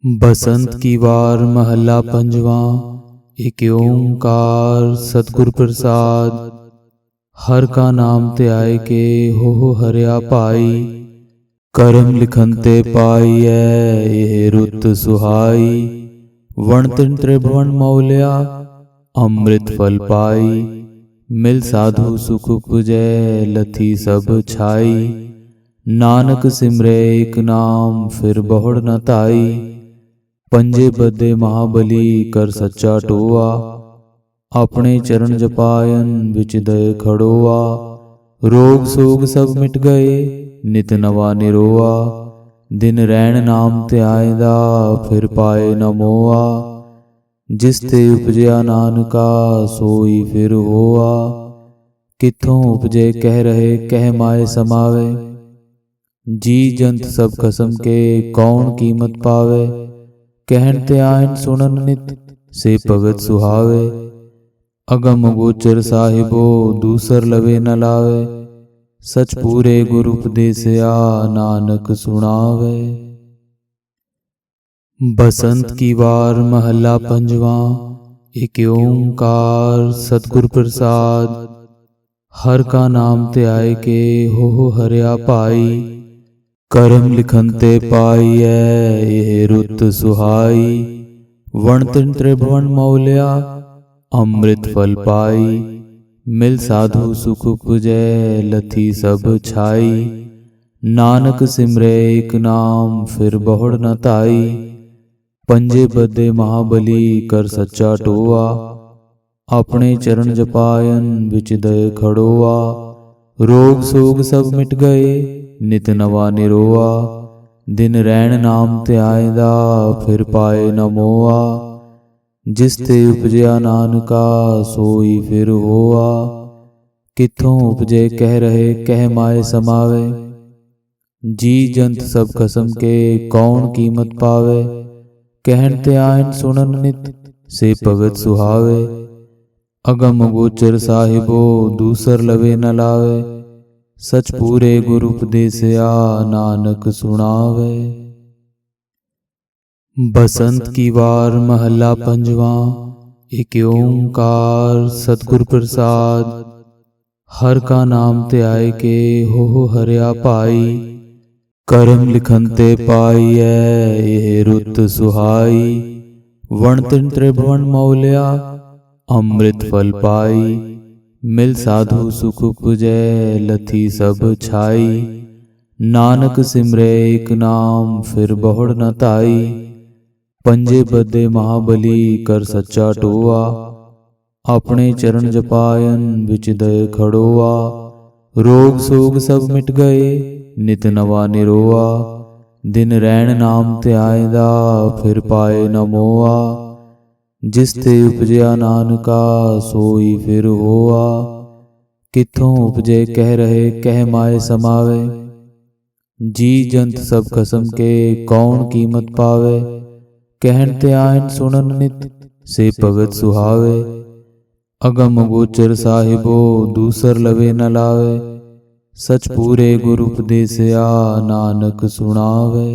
बसंत की वार महला पंजवा। एक ओंकार सतगुर प्रसाद। हर का नाम ते आए के हो हरिया पाई। करम लिखन ते पाईऐ ये रुत सुहाई। वण तिन त्रिभुवन मौलिया अमृत फल पाई। मिल साधु सुख उपजै लथी सब छाई। नानक सिमरे एक नाम फिर बहुड़ न ताई। पंजे बदे महाबली कर सच्चा टोआ। अपने चरण जपायन विच दय खड़ोआ। रोग सोग सब मिट गए नित नवा निरोआ। दिन रैन नाम ते आएदा फिर पाए न मोआ। जिस ते उपजया नानका सोई फिर होआ। किथों उपजे कह रहे कह माए समावे। जी जंत सब खसम के कौन कीमत पावे। कहन ते आयन सुनन नित से भगत सुहावे। अगम गोचर साहिबो दूसर लवे न लावे। सच पूरे गुरु उपदेसया नानक सुनावे। बसंत की वार महला पंजवा। एक ओंकार सतगुर प्रसाद। हर का नाम ते आए के हो हरिया पाई। करम लिखन ते पाईऐ ये रुत सुहाई। वण तिन त्रिभुवन मौलिया अमृत फल पाई। मिल साधु सुख उपजै लथी सब छाई। नानक सिमरे एक नाम फिर बहुड़ न ताई। पंजे बदे महाबली कर सच्चा टोआ। अपने चरण जपायन विच दय खड़ोआ। रोग सोग सब मिट गए नित नवा निरोआ। दिन रैन नाम ते आएदा फिर पाए न मोआ। जिस ते उपजया नानका सोई फिर होआ। किथों उपजे कह रहे कह माए समावे। जी जंत सब खसम के कौन कीमत पावे। कहन ते आयन सुनन नित से भगत सुहावे। अगम गोचर साहिबो दूसर लवे न लावे। सच पूरे गुरु उपदेसया नानक सुनावे। बसंत की वार महला पंजवा। एक ओंकार सतगुर प्रसाद। हर का नाम ते आए के हो हरिया पाई। करम लिखन ते पाईऐ ये रुत सुहाई। वण तिन त्रिभुवन मौलिया अमृत फल पाई। मिल साधु सुख उपजै लथी सब छाई। नानक सिमरे एक नाम फिर बहुड़ न ताई। पंजे बदे महाबली कर सच्चा टोआ। अपने चरण जपायन विच दय खड़ोआ। रोग सोग सब मिट गए नित नवा निरोआ। दिन रैन नाम ते आएदा फिर पाए न मोआ। जिस ते उपजया नानका सोई फिर होआ। किथों उपजे कह रहे कह माए समावे। जी जंत सब खसम के कौन कीमत पावे। कहन ते आयन सुनन नित से भगत सुहावे। अगम गोचर साहिबो दूसर लवे न लावे। सच पूरे गुरु उपदेसया नानक सुनावे।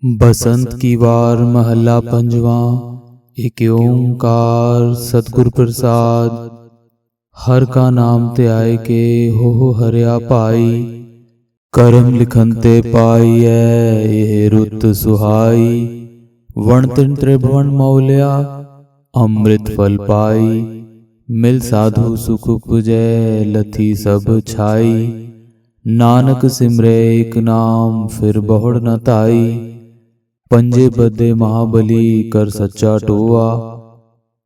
बसंत की वार महला पंजवा। एक ओंकार सतगुर प्रसाद। हर का नाम ते आए के हो हरिया पाई। करम लिखन ते पाईऐ ये रुत सुहाई। वण तिन त्रिभुवन मौलिया अमृत फल पाई। मिल साधु सुख उपजै लथी सब छाई। नानक सिमरे एक नाम फिर बहुड़ न ताई। पंजे बदे महाबली कर सच्चा टोआ।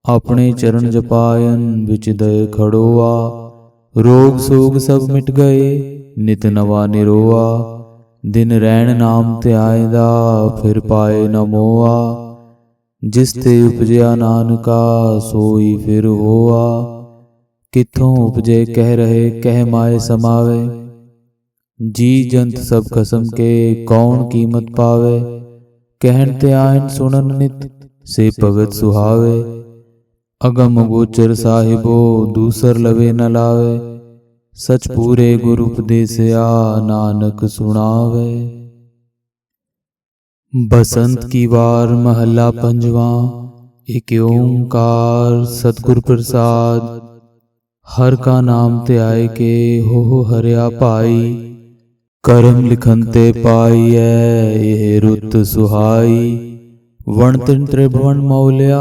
अपने चरण जपायन विच दय खड़ोआ। रोग सोग सब मिट गए नित नवा निरोआ। दिन रैन नाम ते आएदा फिर पाए न मोआ। जिस ते उपजया नानका सोई फिर होआ। किथों उपजे कह रहे कह माए समावे। जी जंत सब खसम के कौन कीमत पावे। कहन ते आयन सुनन नित से भगत सुहावे। अगम गोचर साहिबो दूसर लवे न लावे। सच पूरे गुरु उपदेसया नानक सुनावे। बसंत की वार महला पंजवा। एक ओंकार सतगुर प्रसाद। हर का नाम ते आए के हो हरिया पाई। करम लिखन ते पाईऐ ये रुत सुहाई। वण तिन त्रिभुवन मौलिया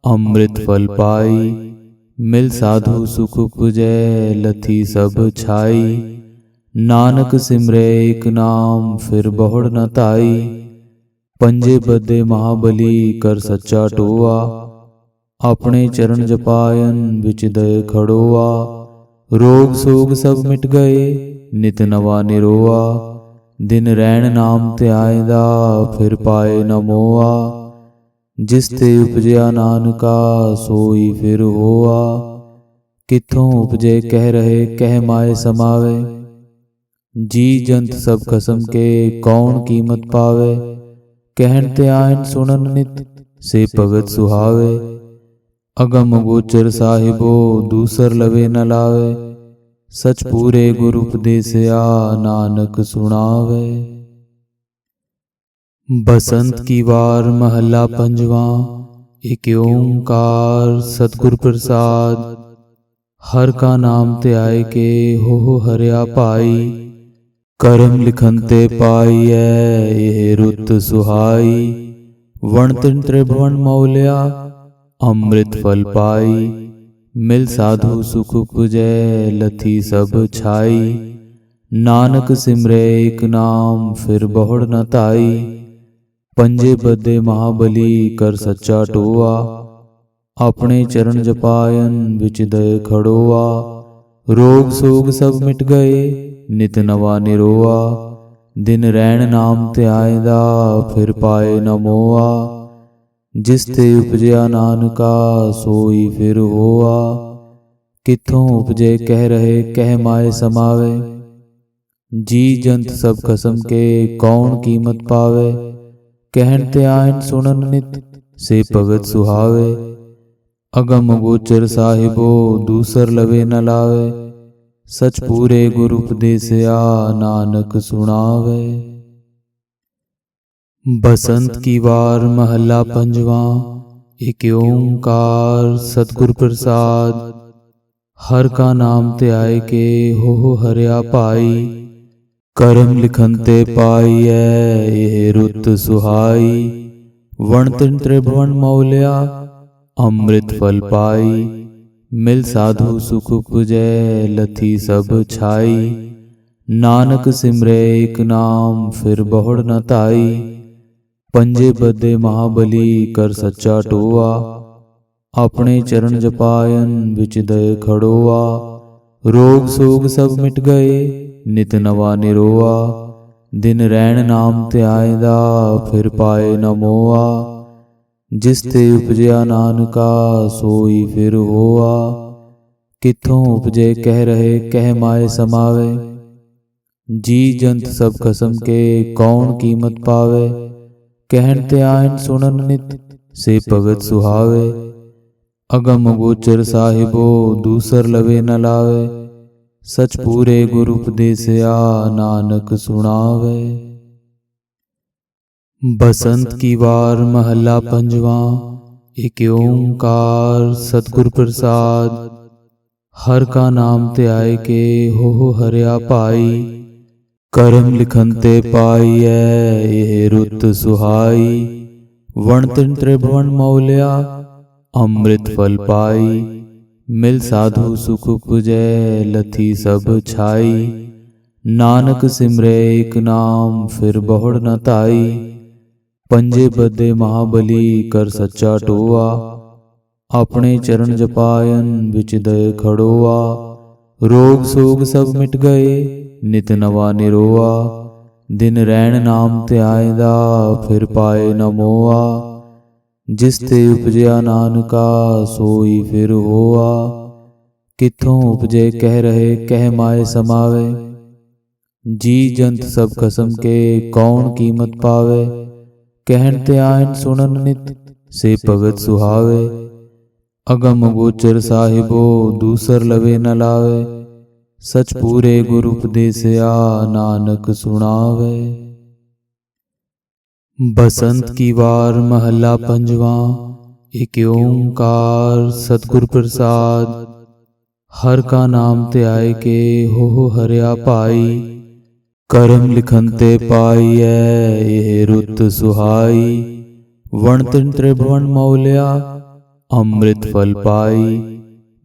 अमृत फल पाई। मिल साधु सुख पुजै लथी सब छाई। नानक सिमरे एक नाम फिर बहुड़ न ताई। पंजे बदे महाबली कर सच्चा टोआ। अपने चरण जपायन विच दय खड़ोआ। रोग सोग सब मिट गए नित नवा निरोआ। दिन रैन नाम ते आएदा फिर पाए न मोआ। जिस ते उपजया नानका सोई फिर होआ। किथों उपजे कह रहे कह माए समावे। जी जंत सब खसम के कौन कीमत पावे। कहन ते आयन सुनन नित से भगत सुहावे। अगम गोचर साहिबो दूसर लवे न लावे। सच पूरे गुरु उपदेसया नानक सुनावे। बसंत की वार महला पंजवा। एक ओंकार सतगुर प्रसाद। हर का नाम ते आए के हो हरिया पाई। करम लिखन ते पाईऐ ये रुत सुहाई। वण तिन त्रिभुवन मौलिया अमृत फल पाई। मिल साधु सुख पुजै लथी सब छाई। नानक सिमरे एक नाम फिर बहुड़ न ताई। पंजे बदे महाबली कर सच्चा टोआ। अपने चरण जपायन विच दय खड़ोआ। रोग सोग सब मिट गए नित नवा निरोआ। दिन रैन नाम ते आएदा फिर पाए न मोआ। जिस ते उपजया नानका सोई फिर होआ। किथों उपजे कह रहे कह माए समावे। जी जंत सब खसम के कौन कीमत पावे। कहन ते आयन सुनन नित से भगत सुहावे। अगम गोचर साहिबो दूसर लवे न लावे। सच पूरे गुरु उपदेसया नानक सुनावे। बसंत की वार महला पंजवा। एक ओंकार सतगुर प्रसाद। हर का नाम ते आए के हो हरिया पाई। करम लिखन ते पाईऐ ये रुत सुहाई। वण तिन त्रिभुवन मौलिया अमृत फल पाई। मिल साधु सुख पुजै लथी सब छाई। नानक सिमरे एक नाम फिर बहुड़ न ताई। पंजे बदे महाबली कर सच्चा टोआ। अपने चरण जपायन विच दय खड़ोआ। रोग सोग सब मिट गए नित नवा निरोआ। दिन रैन नाम ते आएदा फिर पाए न मोआ। जिस ते उपजया नानका सोई फिर होआ। किथों उपजे कह रहे कह माए समावे। जी जंत सब खसम के कौन कीमत पावे। कहन ते आयन सुनन नित से भगत सुहावे। अगम गोचर साहिबो दूसर लवे न लावे। सच पूरे गुरु उपदेसया नानक सुनावे। बसंत की वार महला पंजवा। एक ओंकार सतगुर प्रसाद। हर का नाम ते आए के हो हरिया पाई। करम लिखन ते पाईऐ ये रुत सुहाई। वण तिन त्रिभुवन मौलिया अमृत फल पाई। मिल साधु सुख पुजै लथी सब छाई। नानक सिमरे एक नाम फिर बहुड़ न ताई। पंजे बदे महाबली कर सच्चा टोआ। अपने चरण जपायन विच दय खड़ोआ। रोग सोग सब मिट गए नित नवा निरोआ। दिन रैन नाम ते आएदा फिर पाए न मोआ। जिस ते उपजया नानका सोई फिर होआ। किथों उपजे कह रहे कह माए समावे। जी जंत सब खसम के कौन कीमत पावे। कहन ते आयन सुनन नित से भगत सुहावे। अगम गोचर साहिबो दूसर लवे न लावे। सच पूरे गुरु उपदेसया नानक सुनावे। बसंत की वार महला पंजवा। एक ओंकार सतगुर प्रसाद। हर का नाम ते आए के हो हरिया पाई। करम लिखन ते पाईऐ ये रुत सुहाई। वण तिन त्रिभुवन मौलिया अमृत फल पाई।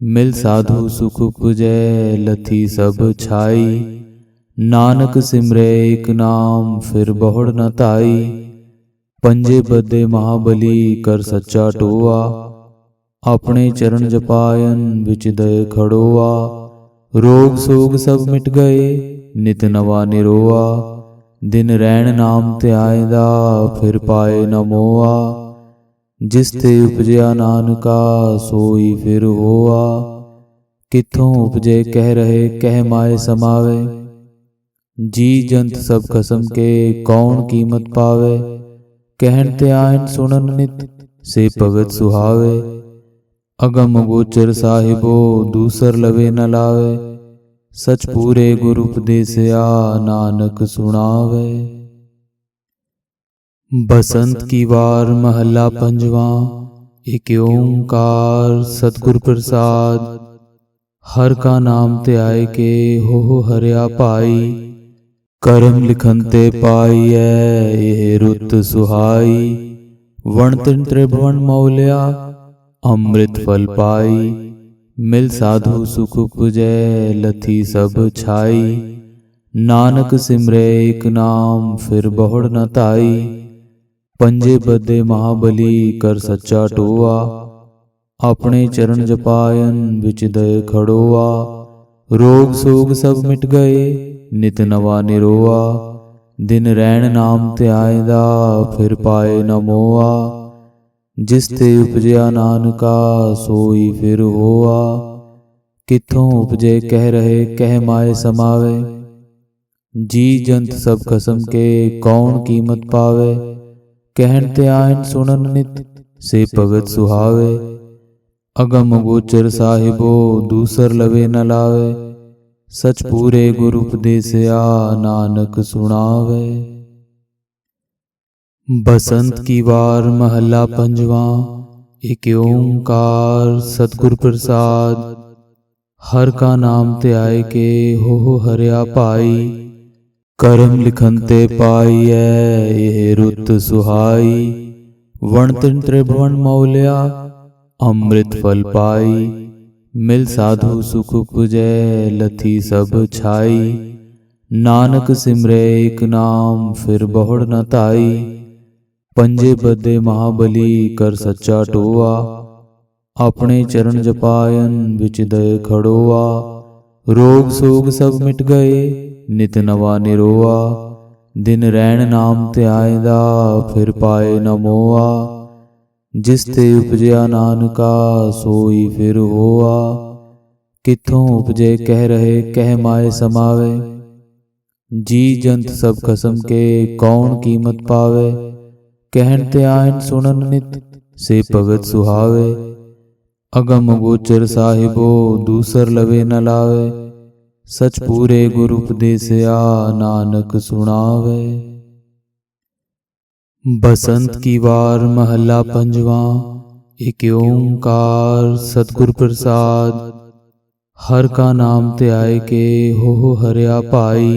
मिल साधु सुख पुजै लथी सब छाई। नानक सिमरे एक नाम फिर बहुड़ न ताई। पंजे बदे महाबली कर सच्चा टोआ। अपने चरण जपायन विच दय खड़ोआ। रोग सोग सब मिट गए नित नवा निरोआ। दिन रैन नाम ते आएदा फिर पाए न मोआ। जिस ते उपजया नानका सोई फिर होआ। किथों उपजे कह रहे कह माए समावे। जी जंत सब खसम के कौन कीमत पावे। कहन ते आयन सुनन नित से भगत सुहावे। अगम गोचर साहिबो दूसर लवे न लावे। सच पूरे गुरु उपदेसया नानक सुनावे। बसंत की वार महला पंजवा। एक ओंकार सतगुर प्रसाद। हर का नाम ते आए के हो हरिया पाई। करम लिखन ते पाईऐ ये रुत सुहाई। वण तिन त्रिभुवन मौलिया अमृत फल पाई। मिल साधु सुख पुजै लथी सब छाई। नानक सिमरे एक नाम फिर बहुड़ न ताई। पंजे बदे महाबली कर सच्चा टोआ। अपने चरण जपायन विच दय खड़ोआ। रोग सोग सब मिट गए नित नवा निरोआ। दिन रैन नाम ते आएदा फिर पाए न मोआ। जिस ते उपजया नानका सोई फिर होआ। किथों उपजे कह रहे कह माए समावे। जी जंत सब खसम के कौन कीमत पावे। कहन ते आयन सुनन नित से भगत सुहावे। अगम गोचर साहिबो दूसर लवे न लावे। सच पूरे गुरु उपदेसया नानक सुनावे। बसंत की वार महला पंजवा। एक ओंकार सतगुर प्रसाद। हर का नाम ते आए के हो हरिया पाई। करम लिखन ते पाईऐ ये रुत सुहाई। वण तिन त्रिभुवन मौलिया अमृत फल पाई। मिल साधु सुख पुजै लथी सब छाई। नानक सिमरे एक नाम फिर बहुड़ न ताई। पंजे बदे महाबली कर सच्चा टोआ। अपने चरण जपायन विच दय खड़ोआ। रोग सोग सब मिट गए नित नवा निरोआ। दिन रैन नाम ते आएदा फिर पाए न मोआ। जिस ते उपजया नानका सोई फिर होआ। किथों उपजे कह रहे कह माए समावे। जी जंत सब खसम के कौन कीमत पावे। कहन ते आयन सुनन नित से भगत सुहावे। अगम गोचर साहिबो दूसर लवे न लावे। सच पूरे गुरु उपदेसया नानक सुनावे। बसंत की वार महला पंजवा। एक ओंकार सतगुर प्रसाद। हर का नाम ते आए के हो हरिया पाई।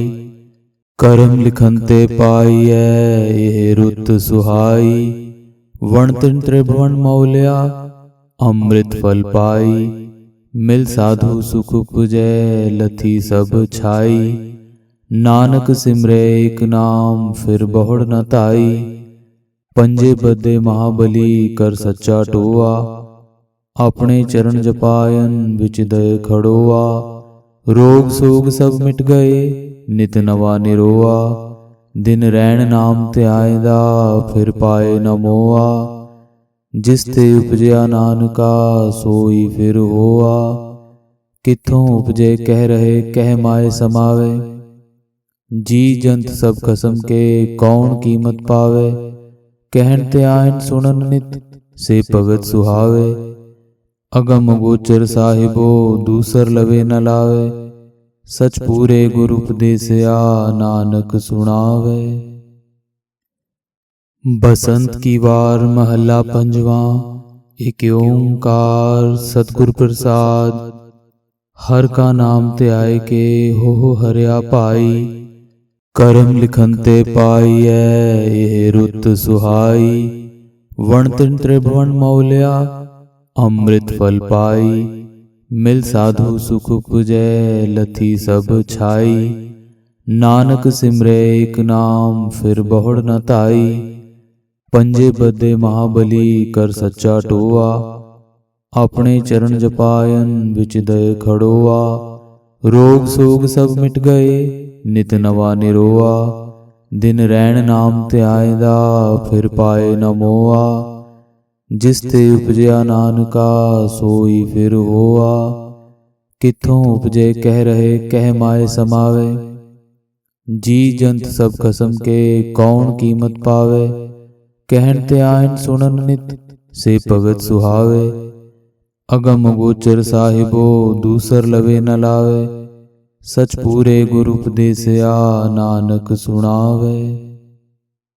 करम लिखन ते पाईऐ ये रुत सुहाई। वण तिन त्रिभुवन मौलिया अमृत फल पाई। मिल साधु सुख पुजै लथी सब छाई। नानक सिमरे एक नाम फिर बहुड़ न ताई। पंजे बदे महाबली कर सच्चा टोआ। अपने चरण जपायन विच दय खड़ोआ। रोग सोग सब मिट गए नित नवा निरोआ। दिन रैन नाम ते आएदा फिर पाए न मोआ। जिस ते उपजया नानका सोई फिर होआ। किथों उपजे कह रहे कह माए समावे। जी जंत सब खसम के कौन कीमत पावे। कहन ते आयन सुनन नित से भगत सुहावे। अगम गोचर साहिबो दूसर लवे न लावे। सच पूरे गुरु उपदेसया नानक सुनावे। बसंत की वार महला पंजवा। एक ओंकार सतगुर प्रसाद। हर का नाम ते आए के हो हरिया भाई। करम लिखन ते पाईऐ ये रुत सुहाई। वण तिन त्रिभुवन मौलिया अमृत फल पाई। मिल साधु सुख उपजै लथी सब छाई। नानक सिमरे एक नाम फिर बहुड़ न ताई। पंजे बदे महाबली कर सच्चा टोआ। अपने चरण जपायन विच दय खड़ोआ। रोग सोग सब मिट गए नित नवा निरोआ। दिन रैन नाम ते आएदा फिर पाए न मोआ। जिस ते उपजया नानका सोई फिर होआ। किथों उपजे कह रहे कह माए समावे। जी जंत सब खसम के कौन कीमत पावे। कहन ते आयन सुनन नित से भगत सुहावे। अगम गोचर साहिबो दूसर लवे न लावे। सच पूरे गुरु उपदेसया नानक सुनावे।